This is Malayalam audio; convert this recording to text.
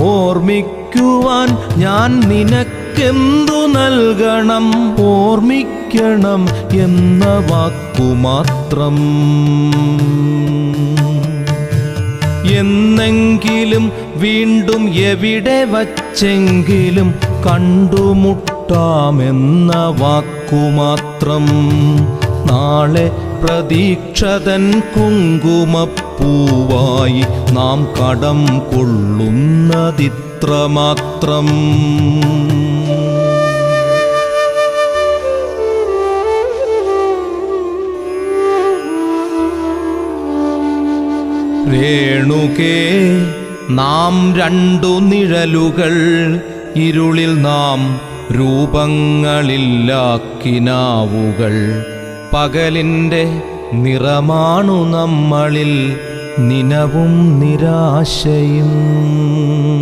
ഓർമ്മിക്കുവാൻ ഞാൻ നിനക്കെന്തു നൽകണം? ഓർമ്മിക്കണം എന്ന വാക്കുമാത്രം. എന്നെങ്കിലും വീണ്ടും എവിടെ വച്ചെങ്കിലും കണ്ടുമുട്ടാമെന്ന വാക്കുമാത്രം. നാളെ പ്രതീക്ഷതൻ കുങ്കുമപ്പൂവായി നാം കടം കൊള്ളുന്നതിത്രമാത്രം. രേണുകേ, നാം രണ്ടു നിഴലുകൾ, ഇരുളിൽ നാം രൂപങ്ങളില്ലാക്കിനാവുകൾ. പകലിൻ്റെ നിറമാണു നമ്മളിൽ നിനവും നിരാശയും.